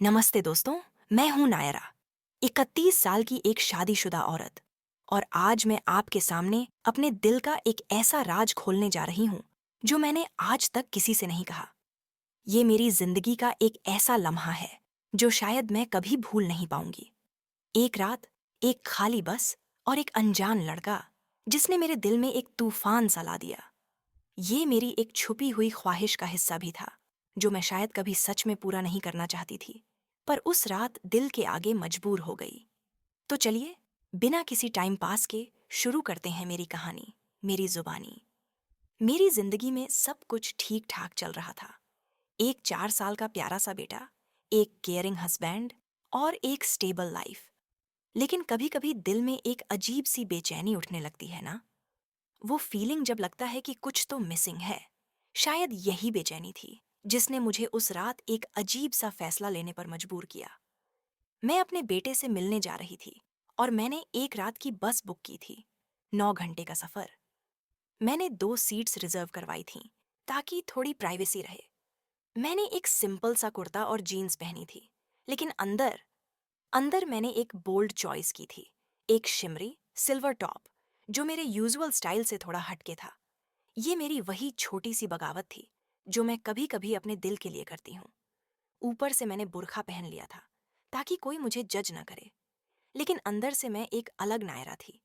नमस्ते दोस्तों। मैं हूं नायरा, 31 साल की एक शादीशुदा औरत। और आज मैं आपके सामने अपने दिल का एक ऐसा राज खोलने जा रही हूं जो मैंने आज तक किसी से नहीं कहा। ये मेरी जिंदगी का एक ऐसा लम्हा है जो शायद मैं कभी भूल नहीं पाऊंगी। एक रात, एक खाली बस और एक अनजान लड़का जिसने मेरे दिल में एक तूफान सा ला दिया। ये मेरी एक छुपी हुई ख्वाहिश का हिस्सा भी था जो मैं शायद कभी सच में पूरा नहीं करना चाहती थी, पर उस रात दिल के आगे मजबूर हो गई। तो चलिए, बिना किसी टाइम पास के शुरू करते हैं मेरी कहानी, मेरी जुबानी। मेरी जिंदगी में सब कुछ ठीक ठाक चल रहा था। एक 4 साल का प्यारा सा बेटा, एक केयरिंग हस्बैंड और एक स्टेबल लाइफ। लेकिन कभी कभी दिल में एक अजीब सी बेचैनी उठने लगती है ना। वो फीलिंग जब लगता है कि कुछ तो मिसिंग है। शायद यही बेचैनी थी जिसने मुझे उस रात एक अजीब सा फैसला लेने पर मजबूर किया। मैं अपने बेटे से मिलने जा रही थी और मैंने एक रात की बस बुक की थी। 9 घंटे का सफर। मैंने 2 सीट्स रिजर्व करवाई थीं ताकि थोड़ी प्राइवेसी रहे। मैंने एक सिंपल सा कुर्ता और जीन्स पहनी थी, लेकिन अंदर अंदर मैंने एक बोल्ड चॉइस की थी। एक शिमरी सिल्वर टॉप जो मेरे यूजुअल स्टाइल से थोड़ा हटके था। ये मेरी वही छोटी सी बगावत थी जो मैं कभी कभी अपने दिल के लिए करती हूँ। ऊपर से मैंने बुर्खा पहन लिया था ताकि कोई मुझे जज न करे, लेकिन अंदर से मैं एक अलग नायरा थी।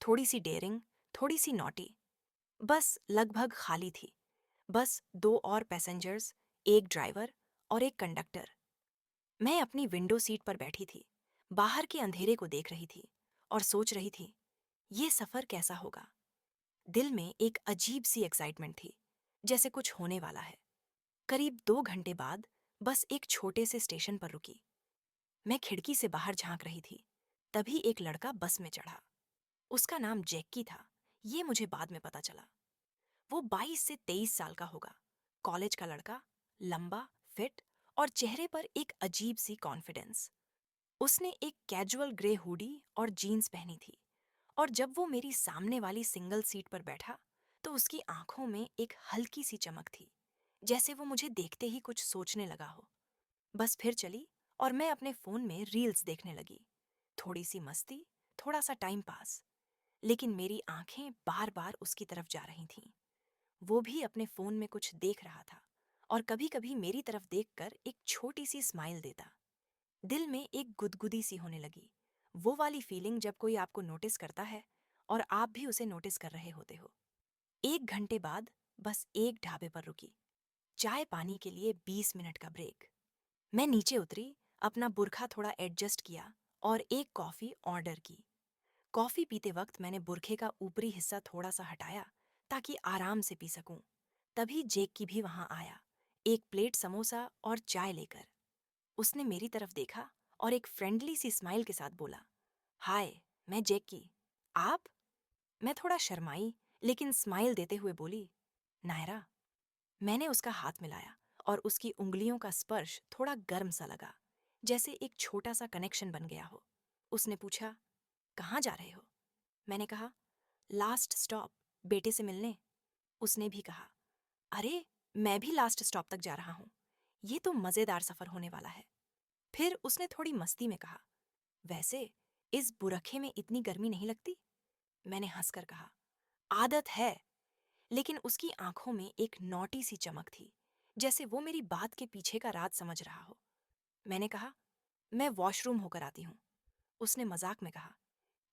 थोड़ी सी डेयरिंग, थोड़ी सी नॉटी। बस लगभग खाली थी। बस दो और पैसेंजर्स, एक ड्राइवर और एक कंडक्टर। मैं अपनी विंडो सीट पर बैठी थी, बाहर के अंधेरे को देख रही थी और सोच रही थी, ये सफर कैसा होगा। दिल में एक अजीब सी एक्साइटमेंट थी, जैसे कुछ होने वाला है। करीब 2 घंटे बाद बस एक छोटे से स्टेशन पर रुकी। मैं खिड़की से बाहर झांक रही थी। तभी एक लड़का बस में चढ़ा। उसका नाम जैक्की था। ये मुझे बाद में पता चला। वो 22 से 23 साल का होगा। कॉलेज का लड़का, लंबा, फिट और चेहरे पर एक अजीब सी कॉन्फिडेंस। उसने एक कैजुअल ग्रे हुडी और जीन्स पहनी थी, और जब वो मेरी सामने वाली सिंगल सीट पर बैठा तो उसकी आंखों में एक हल्की सी चमक थी, जैसे वो मुझे देखते ही कुछ सोचने लगा हो। बस फिर चली और मैं अपने फोन में रील्स देखने लगी। थोड़ी सी मस्ती, थोड़ा सा टाइम पास। लेकिन मेरी आंखें बार बार उसकी तरफ जा रही थीं। वो भी अपने फोन में कुछ देख रहा था और कभी कभी मेरी तरफ देखकर एक छोटी सी स्माइल देता। दिल में एक गुदगुदी सी होने लगी। वो वाली फीलिंग जब कोई आपको नोटिस करता है और आप भी उसे नोटिस कर रहे होते हो। 1 घंटे बाद बस एक ढाबे पर रुकी। चाय पानी के लिए 20 मिनट का ब्रेक। मैं नीचे उतरी, अपना बुर्खा थोड़ा एडजस्ट किया और एक कॉफी ऑर्डर की। कॉफी पीते वक्त मैंने बुरखे का ऊपरी हिस्सा थोड़ा सा हटाया ताकि आराम से पी सकूं। तभी जेक की भी वहां आया, एक प्लेट समोसा और चाय लेकर। उसने मेरी तरफ देखा और एक फ्रेंडली सी स्माइल के साथ बोला, हाय, मैं जैकी। आप? मैं थोड़ा शर्माई, लेकिन स्माइल देते हुए बोली, नायरा। मैंने उसका हाथ मिलाया और उसकी उंगलियों का स्पर्श थोड़ा गर्म सा लगा, जैसे एक छोटा सा कनेक्शन बन गया हो। उसने पूछा, कहाँ जा रहे हो? मैंने कहा, लास्ट स्टॉप, बेटे से मिलने। उसने भी कहा, अरे, मैं भी लास्ट स्टॉप तक जा रहा हूँ। ये तो मजेदार सफर होने वाला है। फिर उसने थोड़ी मस्ती में कहा, वैसे इस बुरखे में इतनी गर्मी नहीं लगती? मैंने हंसकर कहा, आदत है। लेकिन उसकी आंखों में एक नौटी सी चमक थी, जैसे वो मेरी बात के पीछे का राज समझ रहा हो। मैंने कहा, मैं वॉशरूम होकर आती हूँ। उसने मजाक में कहा,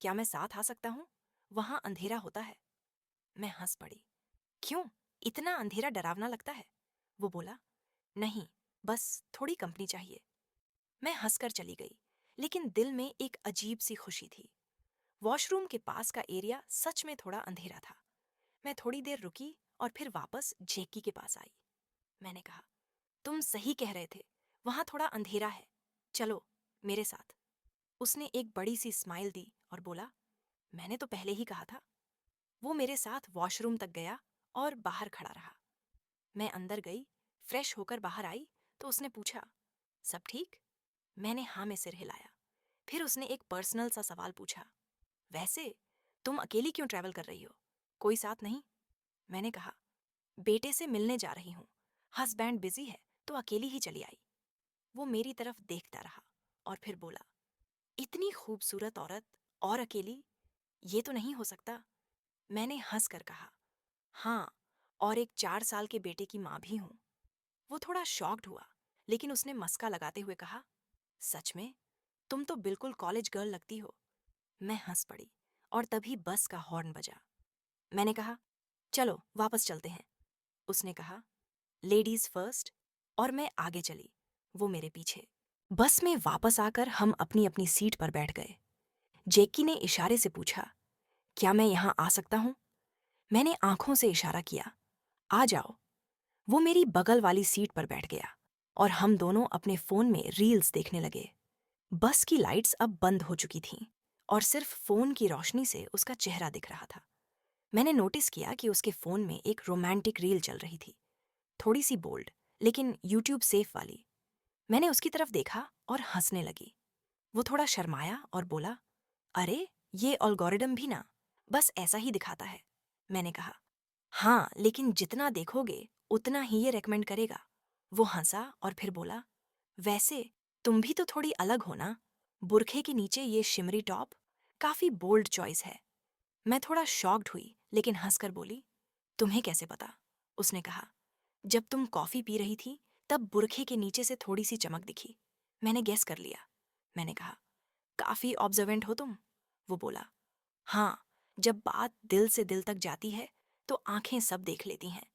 क्या मैं साथ आ सकता हूँ? वहां अंधेरा होता है। मैं हंस पड़ी। क्यों? इतना अंधेरा डरावना लगता है? वो बोला, नहीं, बस थोड़ी कंपनी चाहिए। मैं हंसकर चली गई, लेकिन दिल में एक अजीब सी खुशी थी। वॉशरूम के पास का एरिया सच में थोड़ा अंधेरा था। मैं थोड़ी देर रुकी और फिर वापस जेकी के पास आई। मैंने कहा, तुम सही कह रहे थे, वहां थोड़ा अंधेरा है। चलो मेरे साथ। उसने एक बड़ी सी स्माइल दी और बोला, मैंने तो पहले ही कहा था। वो मेरे साथ वॉशरूम तक गया और बाहर खड़ा रहा। मैं अंदर गई, फ्रेश होकर बाहर आई तो उसने पूछा, सब ठीक? मैंने हाँ में सिर हिलाया। फिर उसने एक पर्सनल सा सवाल पूछा, वैसे तुम अकेली क्यों ट्रैवल कर रही हो? कोई साथ नहीं? मैंने कहा, बेटे से मिलने जा रही हूँ। हस्बैंड बिजी है तो अकेली ही चली आई। वो मेरी तरफ देखता रहा और फिर बोला, इतनी खूबसूरत औरत और अकेली, ये तो नहीं हो सकता। मैंने हंस कर कहा, हाँ, और एक 4 साल के बेटे की माँ भी हूं। वो थोड़ा शॉक्ड हुआ, लेकिन उसने मस्का लगाते हुए कहा, सच में? तुम तो बिल्कुल कॉलेज गर्ल लगती हो। मैं हंस पड़ी और तभी बस का हॉर्न बजा। मैंने कहा, चलो वापस चलते हैं। उसने कहा, लेडीज फर्स्ट, और मैं आगे चली, वो मेरे पीछे। बस में वापस आकर हम अपनी अपनी सीट पर बैठ गए। जैकी ने इशारे से पूछा, क्या मैं यहाँ आ सकता हूँ? मैंने आंखों से इशारा किया, आ जाओ। वो मेरी बगल वाली सीट पर बैठ गया और हम दोनों अपने फोन में रील्स देखने लगे। बस की लाइट्स अब बंद हो चुकी थीं और सिर्फ फोन की रोशनी से उसका चेहरा दिख रहा था। मैंने नोटिस किया कि उसके फोन में एक रोमांटिक रील चल रही थी, थोड़ी सी बोल्ड, लेकिन यूट्यूब सेफ वाली। मैंने उसकी तरफ देखा और हंसने लगी। वो थोड़ा शर्माया और बोला, अरे, ये एल्गोरिदम भी ना बस ऐसा ही दिखाता है। मैंने कहा, हाँ, लेकिन जितना देखोगे उतना ही ये रेकमेंड करेगा। वो हंसा और फिर बोला, वैसे तुम भी तो थोड़ी अलग हो ना। बुरखे के नीचे ये शिमरी टॉप, काफी बोल्ड चॉइस है। मैं थोड़ा शॉक्ड हुई, लेकिन हंसकर बोली, तुम्हें कैसे पता? उसने कहा, जब तुम कॉफी पी रही थी तब बुरखे के नीचे से थोड़ी सी चमक दिखी। मैंने गेस कर लिया। मैंने कहा, काफी ऑब्जर्वेंट हो तुम। वो बोला, हाँ, जब बात दिल से दिल तक जाती है तो आंखें सब देख लेती हैं।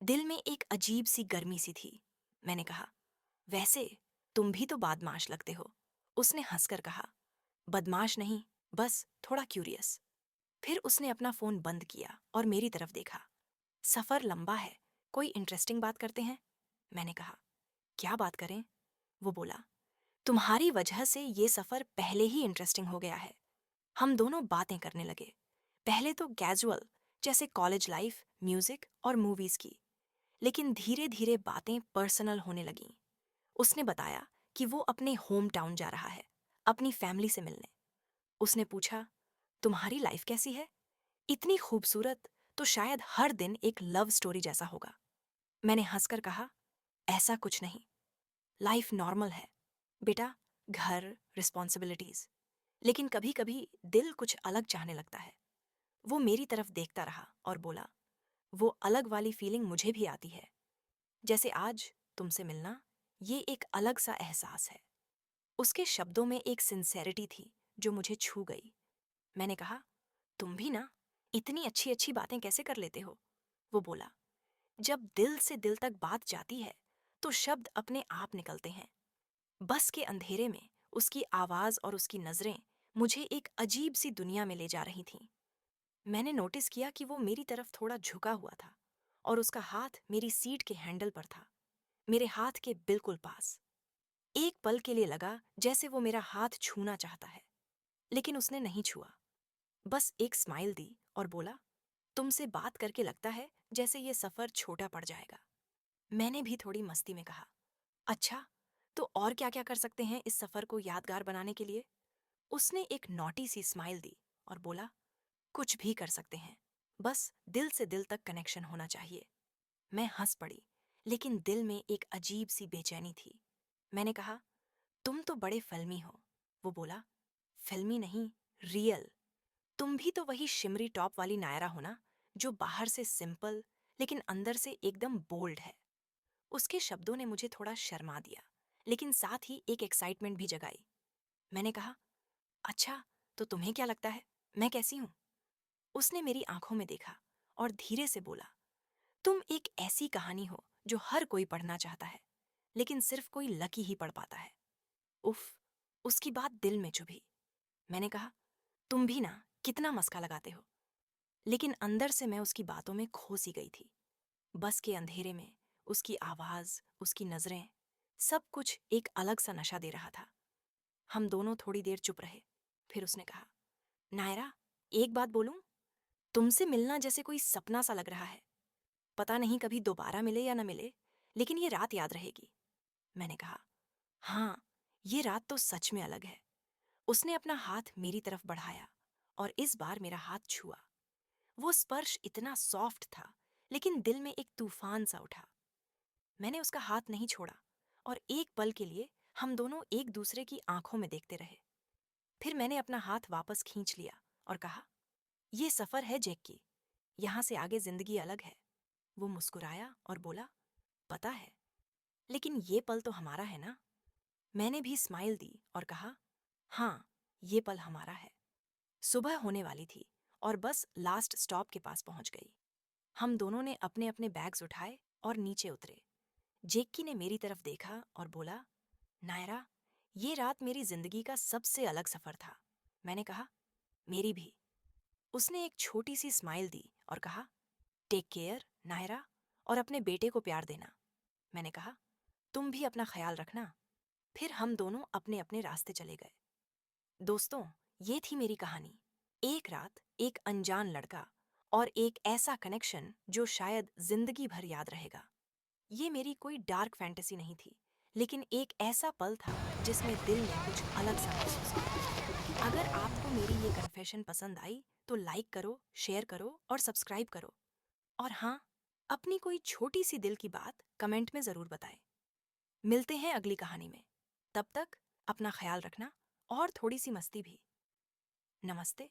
दिल में एक अजीब सी गर्मी सी थी। मैंने कहा, वैसे तुम भी तो बदमाश लगते हो। उसने हंसकर कहा, बदमाश नहीं, बस थोड़ा क्यूरियस। फिर उसने अपना फोन बंद किया और मेरी तरफ देखा। सफर लंबा है, कोई इंटरेस्टिंग बात करते हैं। मैंने कहा, क्या बात करें? वो बोला, तुम्हारी वजह से ये सफर पहले ही इंटरेस्टिंग हो गया है। हम दोनों बातें करने लगे, पहले तो कैजुअल, जैसे कॉलेज लाइफ, म्यूजिक और मूवीज की, लेकिन धीरे धीरे बातें पर्सनल होने लगीं। उसने बताया कि वो अपने होम टाउन जा रहा है, अपनी फैमिली से मिलने। उसने पूछा, तुम्हारी लाइफ कैसी है? इतनी खूबसूरत, तो शायद हर दिन एक लव स्टोरी जैसा होगा। मैंने हंसकर कहा, ऐसा कुछ नहीं, लाइफ नॉर्मल है बेटा, घर, रिस्पॉन्सिबिलिटीज, लेकिन कभी कभी दिल कुछ अलग चाहने लगता है। वो मेरी तरफ देखता रहा और बोला, वो अलग वाली फीलिंग मुझे भी आती है, जैसे आज तुमसे मिलना, ये एक अलग सा एहसास है। उसके शब्दों में एक सिंसेरिटी थी जो मुझे छू गई। मैंने कहा, तुम भी ना इतनी अच्छी अच्छी बातें कैसे कर लेते हो? वो बोला, जब दिल से दिल तक बात जाती है तो शब्द अपने आप निकलते हैं। बस के अंधेरे में उसकी आवाज और उसकी नजरें मुझे एक अजीब सी दुनिया में ले जा रही थीं। मैंने नोटिस किया कि वो मेरी तरफ थोड़ा झुका हुआ था और उसका हाथ मेरी सीट के हैंडल पर था, मेरे हाथ के बिल्कुल पास। एक पल के लिए लगा जैसे वो मेरा हाथ छूना चाहता है, लेकिन उसने नहीं छुआ। बस एक स्माइल दी और बोला, तुमसे बात करके लगता है जैसे ये सफर छोटा पड़ जाएगा। मैंने भी थोड़ी मस्ती में कहा, अच्छा, तो और क्या क्या कर सकते हैं इस सफर को यादगार बनाने के लिए? उसने एक नॉटी सी स्माइल दी और बोला, कुछ भी कर सकते हैं, बस दिल से दिल तक कनेक्शन होना चाहिए। मैं हंस पड़ी, लेकिन दिल में एक अजीब सी बेचैनी थी। मैंने कहा, तुम तो बड़े फिल्मी हो। वो बोला, फिल्मी नहीं, रियल। तुम भी तो वही शिमरी टॉप वाली नायरा हो ना, जो बाहर से सिंपल लेकिन अंदर से एकदम बोल्ड है। उसके शब्दों ने मुझे थोड़ा शर्मा दिया, लेकिन साथ ही एक एक्साइटमेंट भी जगाई। मैंने कहा, अच्छा, तो तुम्हें क्या लगता है, मैं कैसी हूं? उसने मेरी आंखों में देखा और धीरे से बोला, तुम एक ऐसी कहानी हो जो हर कोई पढ़ना चाहता है, लेकिन सिर्फ कोई लकी ही पढ़ पाता है। उफ, उसकी बात दिल में चुभी। मैंने कहा, तुम भी ना कितना मस्का लगाते हो। लेकिन अंदर से मैं उसकी बातों में खो सी गई थी। बस के अंधेरे में उसकी आवाज, उसकी नजरें, सब कुछ एक अलग सा नशा दे रहा था। हम दोनों थोड़ी देर चुप रहे। फिर उसने कहा, नायरा, एक बात बोलूं? तुमसे मिलना जैसे कोई सपना सा लग रहा है। पता नहीं कभी दोबारा मिले या न मिले, लेकिन ये रात याद रहेगी। मैंने कहा, हाँ, ये रात तो सच में अलग है। उसने अपना हाथ मेरी तरफ बढ़ाया और इस बार मेरा हाथ छुआ। वो स्पर्श इतना सॉफ्ट था, लेकिन दिल में एक तूफान सा उठा। मैंने उसका हाथ नहीं छोड़ा और एक पल के लिए हम दोनों एक दूसरे की आंखों में देखते रहे। फिर मैंने अपना हाथ वापस खींच लिया और कहा, ये सफर है जैक की, यहां से आगे जिंदगी अलग है। वो मुस्कुराया और बोला, पता है, लेकिन ये पल तो हमारा है ना। मैंने भी स्माइल दी और कहा, हाँ, ये पल हमारा है। सुबह होने वाली थी और बस लास्ट स्टॉप के पास पहुंच गई। हम दोनों ने अपने अपने बैग्स उठाए और नीचे उतरे। जेक्की ने मेरी तरफ देखा और बोला, नायरा, ये रात मेरी जिंदगी का सबसे अलग सफर था। मैंने कहा, मेरी भी। उसने एक छोटी सी स्माइल दी और कहा, टेक केयर नायरा, और अपने बेटे को प्यार देना। मैंने कहा, तुम भी अपना ख्याल रखना। फिर हम दोनों अपने अपने रास्ते चले गए। दोस्तों, ये थी मेरी कहानी। एक रात, एक अनजान लड़का और एक ऐसा कनेक्शन जो शायद जिंदगी भर याद रहेगा। ये मेरी कोई डार्क फैंटेसी नहीं थी, लेकिन एक ऐसा पल था जिसमें दिल ने कुछ अलग सा महसूस किया। अगर आपको मेरी ये कन्फेशन पसंद आई तो लाइक करो, शेयर करो और सब्सक्राइब करो। और हाँ, अपनी कोई छोटी सी दिल की बात कमेंट में जरूर बताएं। मिलते हैं अगली कहानी में। तब तक अपना ख्याल रखना और थोड़ी सी मस्ती भी। नमस्ते।